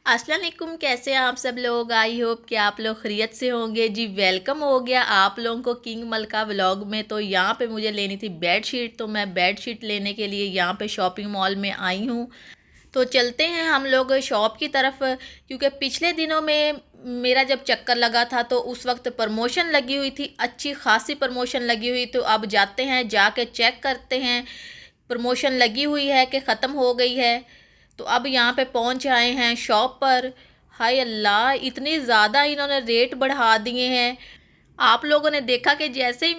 अस्सलाम वालेकुम, कैसे हैं आप सब लोग। आई होप कि आप लोग खैरियत से होंगे। जी वेलकम हो गया आप लोगों को किंग मलका व्लॉग में। तो यहाँ पे मुझे लेनी थी बेड शीट, तो मैं बेड शीट लेने के लिए यहाँ पे शॉपिंग मॉल में आई हूँ। तो चलते हैं हम लोग शॉप की तरफ, क्योंकि पिछले दिनों में मेरा जब चक्कर लगा था तो उस वक्त प्रमोशन लगी हुई थी, अच्छी खासी प्रमोशन लगी हुई। तो अब जाते हैं, जाके चेक करते हैं प्रमोशन लगी हुई है कि ख़त्म हो गई है। तो अब यहाँ पे पहुँच आए हैं शॉप पर। हाय अल्लाह, इतनी ज़्यादा इन्होंने रेट बढ़ा दिए हैं। आप लोगों ने देखा कि जैसे ही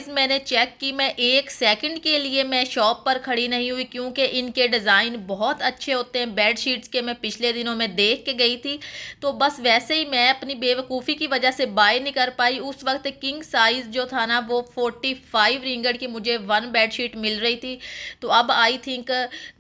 मैंने चेक की, मैं एक सेकंड के लिए मैं शॉप पर खड़ी नहीं हुई, क्योंकि इनके डिज़ाइन बहुत अच्छे होते हैं बेड शीट्स के। मैं पिछले दिनों में देख के गई थी, तो बस वैसे ही मैं अपनी बेवकूफ़ी की वजह से बाय नहीं कर पाई। उस वक्त किंग साइज़ जो था ना, वो 45 रिंगट की मुझे वन बेड शीट मिल रही थी। तो अब आई थिंक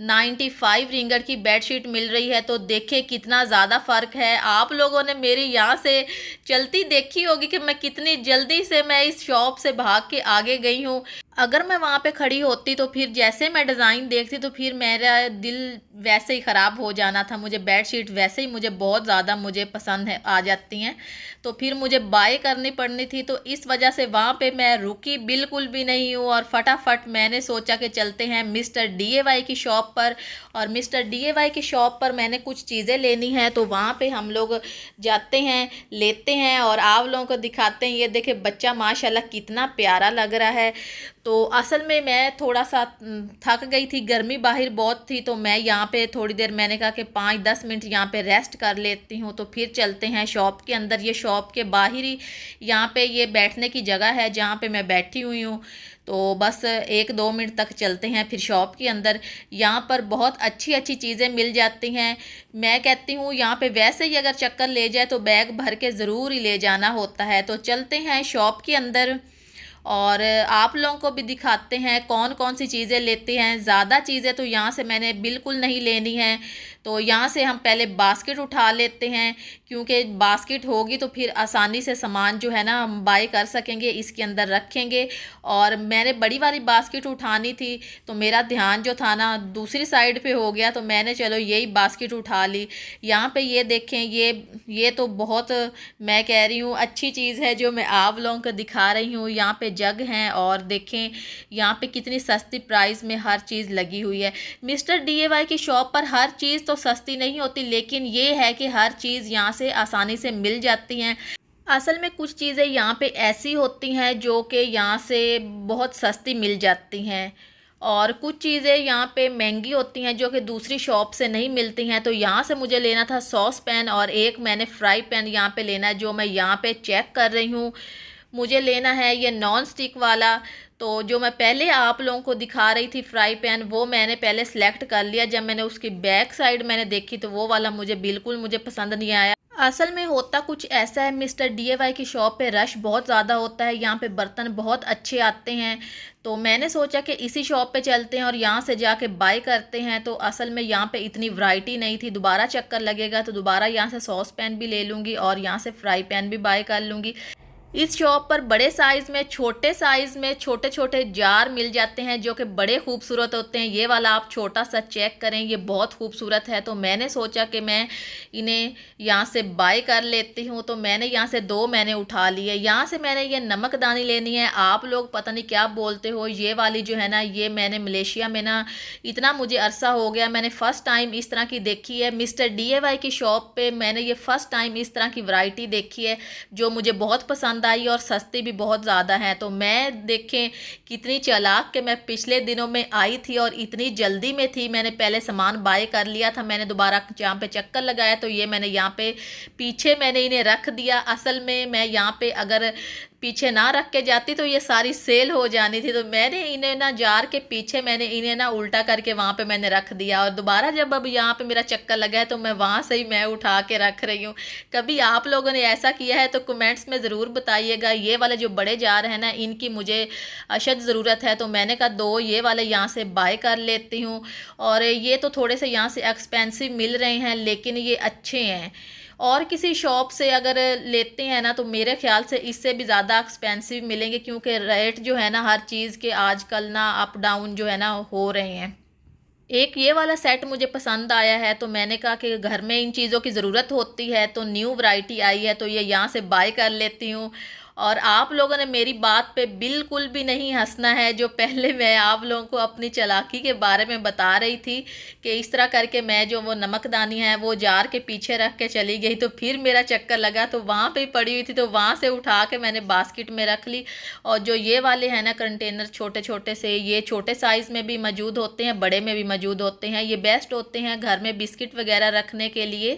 95 रिंगट की बेड शीट मिल रही है। तो देखिए कितना ज़्यादा फ़र्क है। आप लोगों ने मेरी यहाँ से चलती देखी होगी कि मैं कितनी जल्दी से मैं इस शॉप से भाग के आगे गई हूँ। अगर मैं वहाँ पे खड़ी होती तो फिर जैसे मैं डिज़ाइन देखती तो फिर मेरा दिल वैसे ही ख़राब हो जाना था। मुझे बेड शीट वैसे ही मुझे बहुत ज़्यादा मुझे पसंद है, आ जाती हैं, तो फिर मुझे बाय करनी पड़नी थी। तो इस वजह से वहाँ पे मैं रुकी बिल्कुल भी नहीं हूँ, और फटाफट मैंने सोचा कि चलते हैं मिस्टर DIY की शॉप पर। और मिस्टर DIY की शॉप पर मैंने कुछ चीज़ें लेनी हैं, तो वहाँ पे हम लोग जाते हैं, लेते हैं और आप लोगों को दिखाते हैं। ये देखे बच्चा माशाल्लाह कितना प्यारा लग रहा है। तो असल में मैं थोड़ा सा थक गई थी, गर्मी बाहर बहुत थी, तो मैं यहाँ पे थोड़ी देर मैंने कहा कि 5-10 मिनट यहाँ पे रेस्ट कर लेती हूँ। तो फिर चलते हैं शॉप के अंदर। ये शॉप के बाहर ही यहाँ पे ये बैठने की जगह है जहाँ पे मैं बैठी हुई हूँ। तो बस 1-2 मिनट तक चलते हैं फिर शॉप के अंदर। यहाँ पर बहुत अच्छी अच्छी चीज़ें मिल जाती हैं। मैं कहती हूँ यहाँ पे वैसे ही अगर चक्कर ले जाए तो बैग भर के ज़रूर ही ले जाना होता है। तो चलते हैं शॉप के अंदर और आप लोगों को भी दिखाते हैं कौन कौन सी चीज़ें लेते हैं। ज़्यादा चीज़ें तो यहाँ से मैंने बिल्कुल नहीं लेनी है। तो यहाँ से हम पहले बास्केट उठा लेते हैं, क्योंकि बास्केट होगी तो फिर आसानी से सामान जो है ना हम बाय कर सकेंगे, इसके अंदर रखेंगे। और मैंने बड़ी वाली बास्केट उठानी थी, तो मेरा ध्यान जो था ना दूसरी साइड पे हो गया, तो मैंने चलो यही बास्केट उठा ली। यहाँ पे ये देखें, ये तो बहुत मैं कह रही हूँ अच्छी चीज़ है जो मैं आप लोगों को दिखा रही हूँ। यहाँ पे जग हैं और देखें यहाँ पे कितनी सस्ती प्राइस में हर चीज़ लगी हुई है। मिस्टर DIY की शॉप पर हर चीज़ तो सस्ती नहीं होती, लेकिन ये है कि हर चीज़ यहाँ से आसानी से मिल जाती हैं। असल में कुछ चीज़ें यहाँ पे ऐसी होती हैं जो कि यहाँ से बहुत सस्ती मिल जाती हैं, और कुछ चीज़ें यहाँ पे महंगी होती हैं जो कि दूसरी शॉप से नहीं मिलती हैं। तो यहाँ से मुझे लेना था सॉस पैन, और एक मैंने फ्राई पैन यहाँ पे लेना है, जो मैं यहाँ पे चेक कर रही हूँ। मुझे लेना है ये नॉन स्टिक वाला। तो जो मैं पहले आप लोगों को दिखा रही थी फ्राई पैन, वो मैंने पहले सेलेक्ट कर लिया। जब मैंने उसकी बैक साइड मैंने देखी तो वो वाला मुझे पसंद नहीं आया। असल में होता कुछ ऐसा है, मिस्टर DIY की शॉप पे रश बहुत ज़्यादा होता है, यहाँ पे बर्तन बहुत अच्छे आते हैं। तो मैंने सोचा कि इसी शॉप पे चलते हैं और यहाँ से जाके बाय करते हैं। तो असल में यहाँ पे इतनी वैरायटी नहीं थी, दोबारा चक्कर लगेगा तो दोबारा यहाँ से सॉस पैन भी ले लूँगी और यहाँ से फ्राई पैन भी बाय कर लूँगी। इस शॉप पर बड़े साइज़ में, छोटे साइज़ में छोटे छोटे जार मिल जाते हैं जो कि बड़े खूबसूरत होते हैं। ये वाला आप छोटा सा चेक करें, ये बहुत खूबसूरत है। तो मैंने सोचा कि मैं इन्हें यहाँ से बाय कर लेती हूँ। तो मैंने यहाँ से 2 मैंने उठा लिए। यहाँ से मैंने ये नमकदानी लेनी है। आप लोग पता नहीं क्या बोलते हो, ये वाली जो है ना, ये मैंने मलेशिया में ना, इतना मुझे अरसा हो गया, मैंने फ़र्स्ट टाइम इस तरह की देखी है। मिस्टर DIY की शॉप पे मैंने ये फ़र्स्ट टाइम इस तरह की वैरायटी देखी है, जो मुझे बहुत पसंद आई, और सस्ती भी बहुत ज़्यादा है। तो मैं देखें कितनी चालाक कि मैं पिछले दिनों में आई थी और इतनी जल्दी में थी, मैंने पहले सामान बाय कर लिया था। मैंने दोबारा जहाँ पे चक्कर लगाया तो ये मैंने यहाँ पे पीछे मैंने इन्हें रख दिया। असल में मैं यहाँ पे अगर पीछे ना रख के जाती तो ये सारी सेल हो जानी थी। तो मैंने इन्हें ना जार के पीछे मैंने इन्हें ना उल्टा करके वहाँ पे मैंने रख दिया, और दोबारा जब अब यहाँ पे मेरा चक्कर लगा है तो मैं वहाँ से ही मैं उठा के रख रही हूँ। कभी आप लोगों ने ऐसा किया है तो कमेंट्स में ज़रूर बताइएगा। ये वाले जो बड़े जार हैं ना, इनकी मुझे अशद ज़रूरत है, तो मैंने कहा 2 ये वाले यहाँ से बाय कर लेती हूँ। और ये तो थोड़े से यहाँ से एक्सपेंसिव मिल रहे हैं, लेकिन ये अच्छे हैं। और किसी शॉप से अगर लेते हैं ना तो मेरे ख्याल से इससे भी ज़्यादा एक्सपेंसिव मिलेंगे, क्योंकि रेट जो है ना हर चीज़ के आजकल ना अप डाउन जो है ना हो रहे हैं। एक ये वाला सेट मुझे पसंद आया है, तो मैंने कहा कि घर में इन चीज़ों की ज़रूरत होती है, तो न्यू वैरायटी आई है तो ये यहाँ से बाय कर लेती हूँ। और आप लोगों ने मेरी बात पे बिल्कुल भी नहीं हंसना है। जो पहले मैं आप लोगों को अपनी चालाकी के बारे में बता रही थी कि इस तरह करके मैं जो वो नमकदानी है वो जार के पीछे रख के चली गई, तो फिर मेरा चक्कर लगा तो वहाँ पे ही पड़ी हुई थी, तो वहाँ से उठा के मैंने बास्केट में रख ली। और जो ये वाले हैं ना कंटेनर छोटे छोटे से, ये छोटे साइज़ में भी मौजूद होते हैं, बड़े में भी मौजूद होते हैं। ये बेस्ट होते हैं घर में बिस्किट वगैरह रखने के लिए।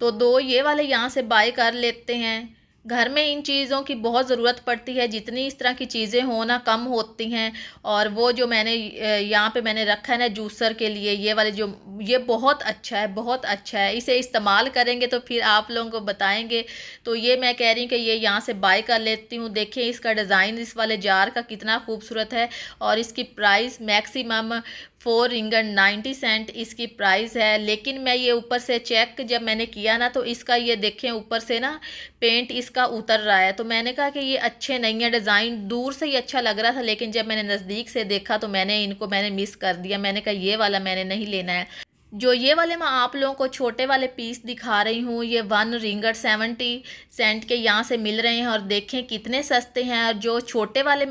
तो दो ये वाले यहाँ से बाय कर लेते हैं। घर में इन चीज़ों की बहुत ज़रूरत पड़ती है, जितनी इस तरह की चीज़ें हो ना कम होती हैं। और वो जो मैंने यहाँ पे मैंने रखा है ना जूसर के लिए, ये वाले जो, ये बहुत अच्छा है, बहुत अच्छा है। इसे इस्तेमाल करेंगे तो फिर आप लोगों को बताएंगे। तो ये मैं कह रही हूँ कि ये यहाँ से बाय कर लेती हूँ। देखें इसका डिज़ाइन इस वाले जार का कितना खूबसूरत है। और इसकी प्राइस मैक्सिमम 4 रिंगट 90 सेंट इसकी प्राइस है। लेकिन मैं ये ऊपर से चेक जब मैंने किया ना, तो इसका ये देखें ऊपर से ना पेंट इसका उतर रहा है। तो मैंने कहा कि ये अच्छे नहीं है, डिज़ाइन दूर से ही अच्छा लग रहा था, लेकिन जब मैंने नज़दीक से देखा तो मैंने मिस कर दिया। मैंने कहा ये वाला मैंने नहीं लेना है। जो ये वाले मैं आप लोगों को छोटे वाले पीस दिखा रही हूँ, ये 1 रिंगट 70 सेंट के यहाँ से मिल रहे हैं। और देखें कितने सस्ते हैं। और जो छोटे वाले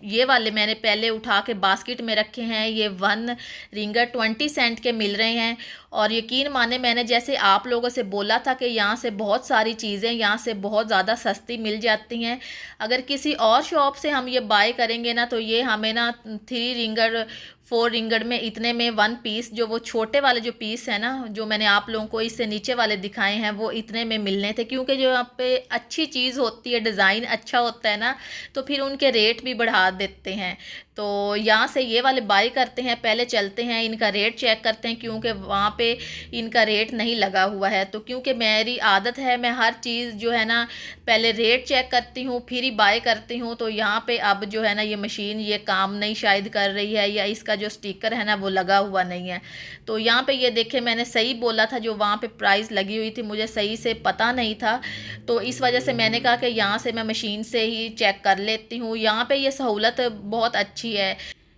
ये वाले मैंने पहले उठा के बास्केट में रखे हैं, ये 1 रिंगट 20 सेंट के मिल रहे हैं। और यकीन माने मैंने जैसे आप लोगों से बोला था कि यहाँ से बहुत सारी चीज़ें यहाँ से बहुत ज़्यादा सस्ती मिल जाती हैं। अगर किसी और शॉप से हम ये बाय करेंगे ना, तो ये हमें ना 3 रिंगट 4 रिंगट में इतने में 1 पीस, जो वो छोटे वाले जो पीस है ना, जो मैंने आप लोगों को इससे नीचे वाले दिखाए हैं, वो इतने में मिलने थे। क्योंकि जो यहाँ पे अच्छी चीज़ होती है, डिज़ाइन अच्छा होता है ना, तो फिर उनके रेट भी बढ़ा देते हैं। तो यहाँ से ये वाले बाय करते हैं। पहले चलते हैं इनका रेट चेक करते हैं, क्योंकि वहाँ पे इनका रेट नहीं लगा हुआ है। तो क्योंकि मेरी आदत है, मैं हर चीज़ जो है ना पहले रेट चेक करती हूँ फिर ही बाय करती हूँ। तो यहाँ पे अब जो है ना ये मशीन ये काम नहीं शायद कर रही है, या इसका जो स्टिकर है ना वो लगा हुआ नहीं है। तो यहाँ पे ये देखें मैंने सही बोला था, जो वहाँ पे प्राइस लगी हुई थी मुझे सही से पता नहीं था। तो इस वजह से मैंने कहा कि यहाँ से मैं मशीन से ही चेक कर लेती हूँ। यहाँ पे ये सहूलत बहुत अच्छी है।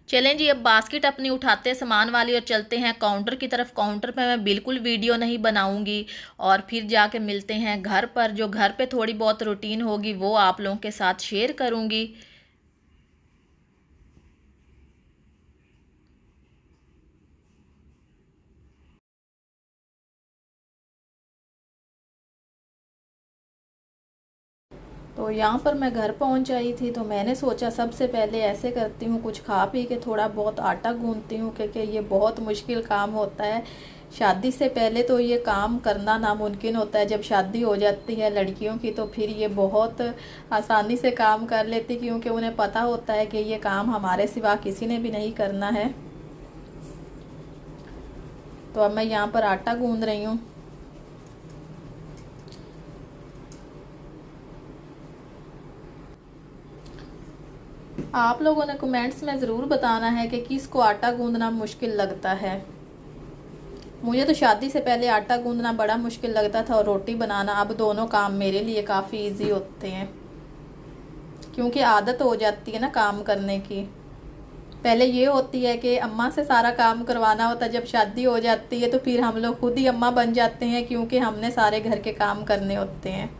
चलें जी, अब बास्केट अपनी उठाते हैं सामान वाली और चलते हैं काउंटर की तरफ। काउंटर पे मैं बिल्कुल वीडियो नहीं बनाऊंगी। और फिर जाके मिलते हैं घर पर। जो घर पे थोड़ी बहुत रूटीन होगी वो आप लोगों के साथ शेयर करूंगी। तो यहाँ पर मैं घर पहुँच आई थी, तो मैंने सोचा सबसे पहले ऐसे करती हूँ, कुछ खा पी के थोड़ा बहुत आटा गूंथती हूँ, क्योंकि ये बहुत मुश्किल काम होता है। शादी से पहले तो ये काम करना नामुमकिन होता है। जब शादी हो जाती है लड़कियों की, तो फिर ये बहुत आसानी से काम कर लेती, क्योंकि उन्हें पता होता है कि ये काम हमारे सिवा किसी ने भी नहीं करना है। तो अब मैं यहाँ पर आटा गूंद रही हूँ। आप लोगों ने कमेंट्स में ज़रूर बताना है कि किसको आटा गूंदना मुश्किल लगता है। मुझे तो शादी से पहले आटा गूंदना बड़ा मुश्किल लगता था, और रोटी बनाना। अब दोनों काम मेरे लिए काफ़ी इजी होते हैं, क्योंकि आदत हो जाती है ना काम करने की। पहले ये होती है कि अम्मा से सारा काम करवाना होता है, जब शादी हो जाती है तो फिर हम लोग खुद ही अम्मा बन जाते हैं, क्योंकि हमने सारे घर के काम करने होते हैं।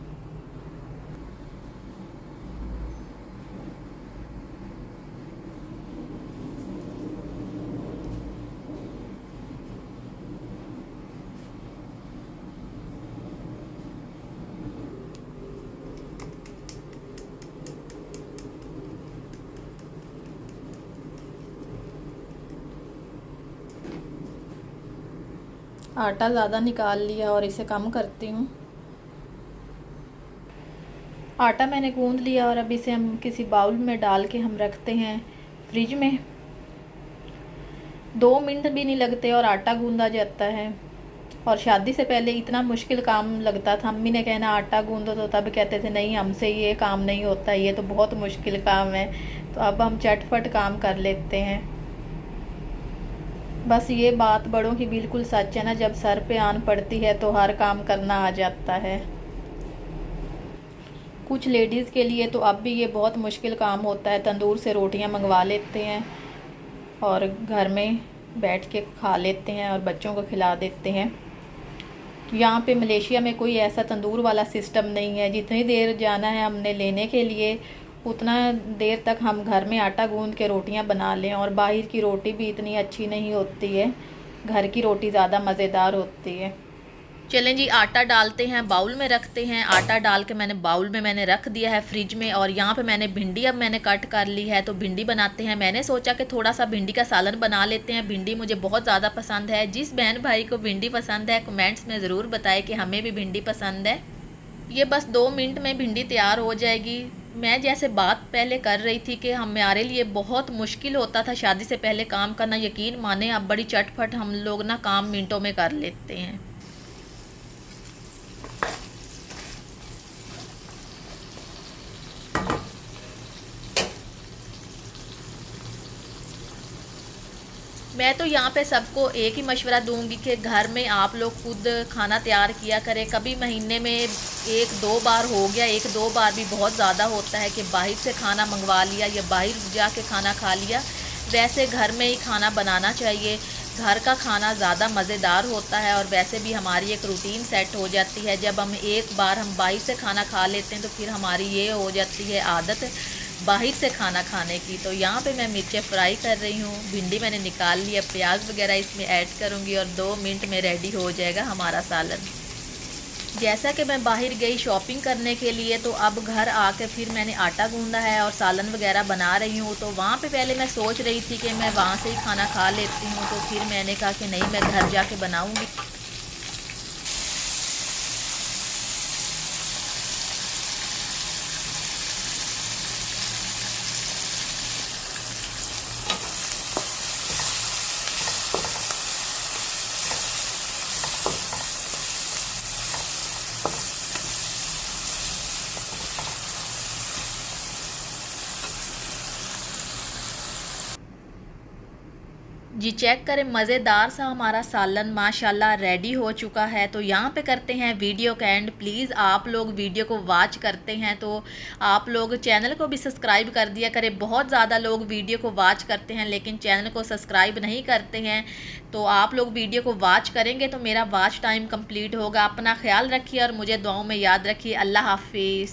आटा ज़्यादा निकाल लिया और इसे कम करती हूँ। आटा मैंने गूंद लिया और अब इसे हम किसी बाउल में डाल के हम रखते हैं फ्रिज में। 2 मिनट भी नहीं लगते और आटा गूंदा जाता है। और शादी से पहले इतना मुश्किल काम लगता था, अम्मी ने कहना आटा गूंदो, तो तब कहते थे नहीं हमसे ये काम नहीं होता, ये तो बहुत मुश्किल काम है। तो अब हम झटपट काम कर लेते हैं। बस ये बात बड़ों की बिल्कुल सच है ना, जब सर पे आन पड़ती है तो हर काम करना आ जाता है। कुछ लेडीज़ के लिए तो अब भी ये बहुत मुश्किल काम होता है, तंदूर से रोटियां मंगवा लेते हैं और घर में बैठ के खा लेते हैं और बच्चों को खिला देते हैं। यहाँ पे मलेशिया में कोई ऐसा तंदूर वाला सिस्टम नहीं है। जितनी देर जाना है हमने लेने के लिए उतना देर तक हम घर में आटा गूंद के रोटियाँ बना लें। और बाहर की रोटी भी इतनी अच्छी नहीं होती है, घर की रोटी ज़्यादा मज़ेदार होती है। चलें जी, आटा डालते हैं, बाउल में रखते हैं। आटा डाल के मैंने बाउल में मैंने रख दिया है फ्रिज में। और यहाँ पे मैंने भिंडी अब मैंने कट कर ली है, तो भिंडी बनाते हैं। मैंने सोचा कि थोड़ा सा भिंडी का सालन बना लेते हैं। भिंडी मुझे बहुत ज़्यादा पसंद है। जिस बहन भाई को भिंडी पसंद है कमेंट्स में ज़रूर बताएं कि हमें भी भिंडी पसंद है। ये बस 2 मिनट में भिंडी तैयार हो जाएगी। मैं जैसे बात पहले कर रही थी कि हमारे लिए बहुत मुश्किल होता था शादी से पहले काम करना, यकीन माने अब बड़ी चटपट हम लोग ना काम मिनटों में कर लेते हैं। मैं तो यहाँ पे सबको एक ही मशवरा दूंगी कि घर में आप लोग खुद खाना तैयार किया करें। कभी महीने में 1-2 बार हो गया, 1-2 बार भी बहुत ज़्यादा होता है कि बाहर से खाना मंगवा लिया या बाहर जाके खाना खा लिया। वैसे घर में ही खाना बनाना चाहिए। घर का खाना ज़्यादा मज़ेदार होता है और वैसे भी हमारी एक रूटीन सेट हो जाती है। जब हम एक बार हम बाहर से खाना खा लेते हैं तो फिर हमारी ये हो जाती है आदत बाहर से खाना खाने की। तो यहाँ पे मैं मिर्चें फ्राई कर रही हूँ। भिंडी मैंने निकाल ली है, प्याज वगैरह इसमें ऐड करूँगी और 2 मिनट में रेडी हो जाएगा हमारा सालन। जैसा कि मैं बाहर गई शॉपिंग करने के लिए, तो अब घर आके फिर मैंने आटा गूंदा है और सालन वगैरह बना रही हूँ। तो वहाँ पे पहले मैं सोच रही थी कि मैं वहाँ से ही खाना खा लेती हूँ, तो फिर मैंने कहा कि नहीं, मैं घर जाके बनाऊँगी। जी चेक करें, मज़ेदार सा हमारा सालन माशाल्लाह रेडी हो चुका है। तो यहाँ पे करते हैं वीडियो का एंड। प्लीज़ आप लोग वीडियो को वॉच करते हैं तो आप लोग चैनल को भी सब्सक्राइब कर दिया करें। बहुत ज़्यादा लोग वीडियो को वॉच करते हैं लेकिन चैनल को सब्सक्राइब नहीं करते हैं। तो आप लोग वीडियो को वॉच करेंगे तो मेरा वॉच टाइम कंप्लीट होगा। अपना ख्याल रखिए और मुझे दुआओं में याद रखिए। अल्लाह हाफिज़।